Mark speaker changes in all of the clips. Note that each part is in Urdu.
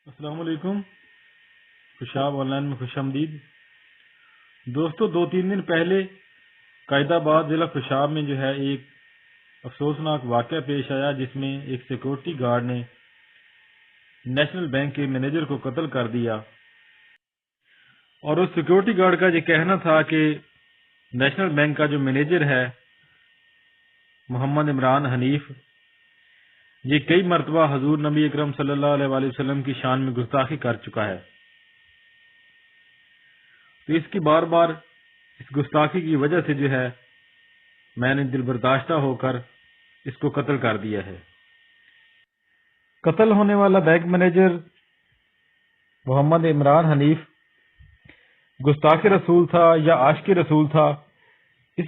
Speaker 1: السلام علیکم۔ خوشاب آن لائن میں خوش آمدید۔ دوستو، 2-3 دن پہلے قائد آباد ضلع خوشاب میں جو ہے ایک افسوسناک واقعہ پیش آیا، جس میں ایک سیکورٹی گارڈ نے نیشنل بینک کے مینیجر کو قتل کر دیا۔ اور اس سیکورٹی گارڈ کا یہ کہنا تھا کہ نیشنل بینک کا جو مینیجر ہے محمد عمران حنیف، یہ کئی مرتبہ حضور نبی اکرم صلی اللہ علیہ وآلہ وسلم کی شان میں گستاخی کر چکا ہے۔ تو اس کی بار بار اس گستاخی کی وجہ سے جو ہے میں نے دل برداشتہ ہو کر اس کو قتل کر دیا ہے۔ قتل ہونے والا بینک مینیجر محمد عمران حنیف گستاخ رسول تھا یا عاشق رسول تھا، اس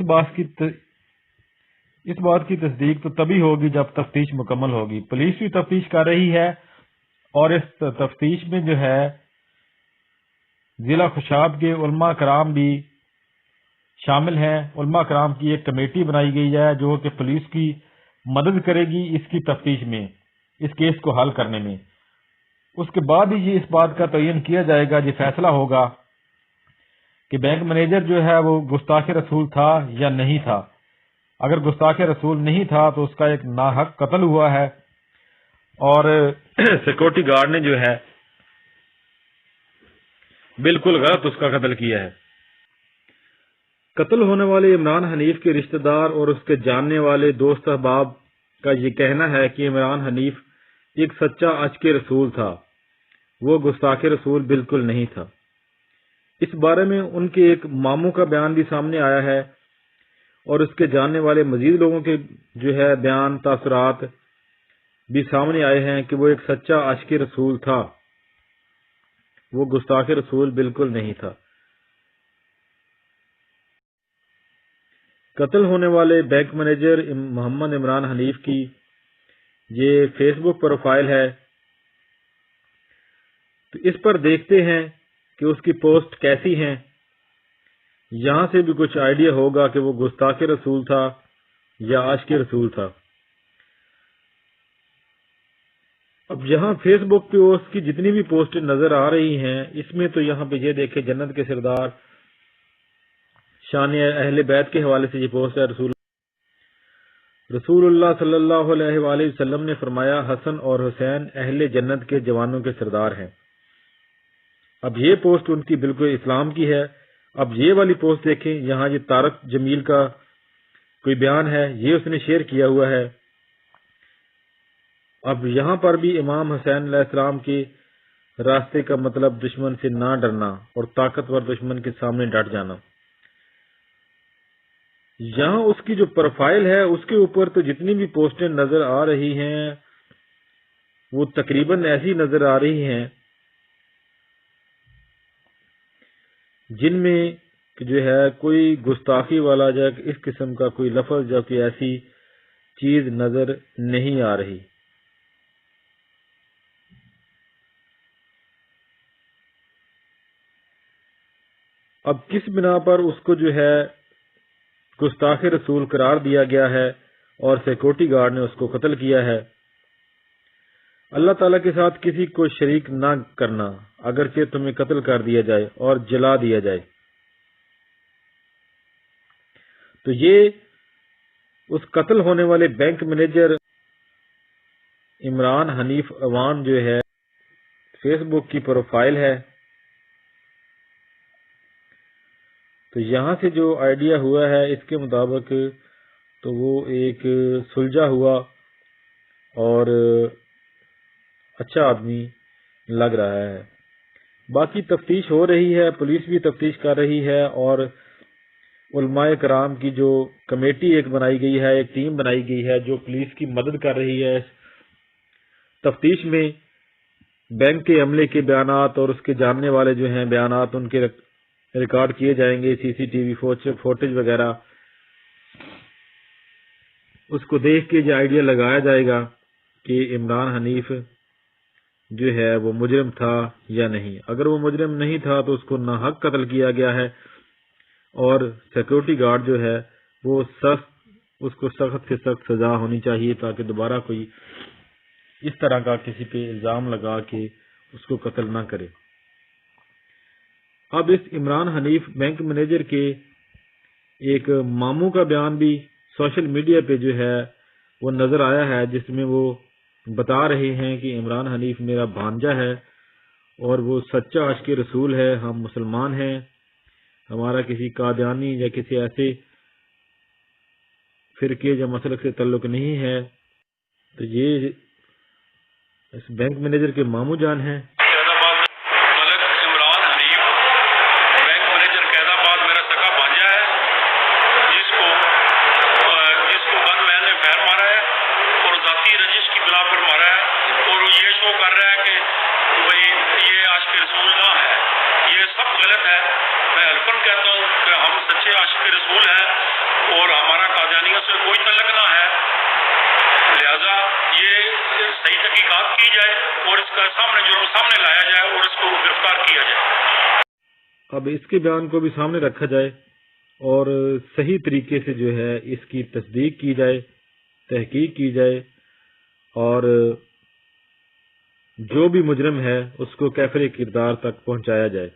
Speaker 1: بات کی تصدیق تو تبھی ہوگی جب تفتیش مکمل ہوگی۔ پولیس بھی تفتیش کر رہی ہے اور اس تفتیش میں جو ہے ضلع خوشاب کے علماء کرام بھی شامل ہیں۔ علماء کرام کی ایک کمیٹی بنائی گئی ہے جو کہ پولیس کی مدد کرے گی اس کی تفتیش میں، اس کیس کو حل کرنے میں۔ اس کے بعد ہی یہ اس بات کا تعین کیا جائے گا، یہ فیصلہ ہوگا کہ بینک مینیجر جو ہے وہ گستاخ رسول تھا یا نہیں تھا۔ اگر گستاخ رسول نہیں تھا تو اس کا ایک ناحق قتل ہوا ہے، اور سیکورٹی گارڈ نے جو ہے بالکل غلط اس کا قتل کیا ہے۔ قتل ہونے والے عمران حنیف کے رشتہ دار اور اس کے جاننے والے دوست احباب کا یہ کہنا ہے کہ عمران حنیف ایک سچا عاشق رسول تھا، وہ گستاخ رسول بالکل نہیں تھا۔ اس بارے میں ان کے ایک ماموں کا بیان بھی سامنے آیا ہے، اور اس کے جاننے والے مزید لوگوں کے جو ہے بیان تاثرات بھی سامنے آئے ہیں کہ وہ ایک سچا عاشق رسول تھا، وہ گستاخ رسول بالکل نہیں تھا۔ قتل ہونے والے بینک مینیجر محمد عمران حنیف کی یہ فیس بک پروفائل ہے، تو اس پر دیکھتے ہیں کہ اس کی پوسٹ کیسی ہیں۔ یہاں سے بھی کچھ آئیڈیا ہوگا کہ وہ گستاخ رسول تھا یا عاشق رسول تھا۔ اب یہاں فیس بک پہ اس کی جتنی بھی پوسٹیں نظر آ رہی ہیں، اس میں تو یہاں پہ یہ دیکھیں جنت کے سردار شان اہل بیت کے حوالے سے یہ پوسٹ ہے۔ رسول اللہ صلی اللہ علیہ وآلہ وسلم نے فرمایا، حسن اور حسین اہل جنت کے جوانوں کے سردار ہیں۔ اب یہ پوسٹ ان کی بالکل اسلام کی ہے۔ اب یہ والی پوسٹ دیکھیں، یہاں یہ طارق جمیل کا کوئی بیان ہے، یہ اس نے شیئر کیا ہوا ہے۔ اب یہاں پر بھی امام حسین علیہ السلام کے راستے کا مطلب دشمن سے نہ ڈرنا اور طاقتور دشمن کے سامنے ڈٹ جانا۔ یہاں اس کی جو پروفائل ہے اس کے اوپر تو جتنی بھی پوسٹیں نظر آ رہی ہیں وہ تقریباً ایسی نظر آ رہی ہیں جن میں جو ہے کوئی گستاخی والا یا اس قسم کا کوئی لفظ یا کوئی ایسی چیز نظر نہیں آ رہی۔ اب کس بنا پر اس کو جو ہے گستاخ رسول قرار دیا گیا ہے اور سیکورٹی گارڈ نے اس کو قتل کیا ہے؟ اللہ تعالیٰ کے ساتھ کسی کو شریک نہ کرنا، اگرچہ تمہیں قتل کر دیا جائے اور جلا دیا جائے۔ تو یہ اس قتل ہونے والے بینک مینیجر عمران حنیف اوان جو ہے فیس بک کی پروفائل ہے۔ تو یہاں سے جو آئیڈیا ہوا ہے اس کے مطابق تو وہ ایک سلجھا ہوا اور اچھا آدمی لگ رہا ہے۔ باقی تفتیش ہو رہی ہے، پولیس بھی تفتیش کر رہی ہے، اور علماء کرام کی جو کمیٹی ایک بنائی گئی ہے، ایک ٹیم بنائی گئی ہے جو پولیس کی مدد کر رہی ہے اس تفتیش میں۔ بینک کے عملے کے بیانات اور اس کے جاننے والے جو ہیں بیانات ان کے ریکارڈ کیے جائیں گے، سی سی ٹی وی فوٹیج وغیرہ، اس کو دیکھ کے یہ آئیڈیا لگایا جائے گا کہ عمران حنیف جو ہے وہ مجرم تھا یا نہیں۔ اگر وہ مجرم نہیں تھا تو اس کو ناحق قتل کیا گیا ہے، اور سیکورٹی گارڈ جو ہے وہ اس کو سخت سے سخت سزا ہونی چاہیے، تاکہ دوبارہ کوئی اس طرح کا کسی پہ الزام لگا کے اس کو قتل نہ کرے۔ اب اس عمران حنیف بینک مینیجر کے ایک ماموں کا بیان بھی سوشل میڈیا پہ جو ہے وہ نظر آیا ہے، جس میں وہ بتا رہے ہیں کہ عمران حنیف میرا بھانجا ہے اور وہ سچا عاشق رسول ہے، ہم مسلمان ہیں، ہمارا کسی قادیانی یا کسی ایسے فرقے یا مسلک سے تعلق نہیں ہے۔ تو یہ اس بینک مینیجر کے ماموں جان ہیں۔
Speaker 2: اور ہمارا قادیانیوں سے کوئی تعلق نہ ہے، لہذا یہ صحیح تحقیقات کی جائے اور اس کا جرم سامنے لایا جائے اور اس کو گرفتار کیا جائے۔
Speaker 1: اب اس کے بیان کو بھی سامنے رکھا جائے اور صحیح طریقے سے جو ہے اس کی تصدیق کی جائے، تحقیق کی جائے، اور جو بھی مجرم ہے اس کو کیفر کردار تک پہنچایا جائے۔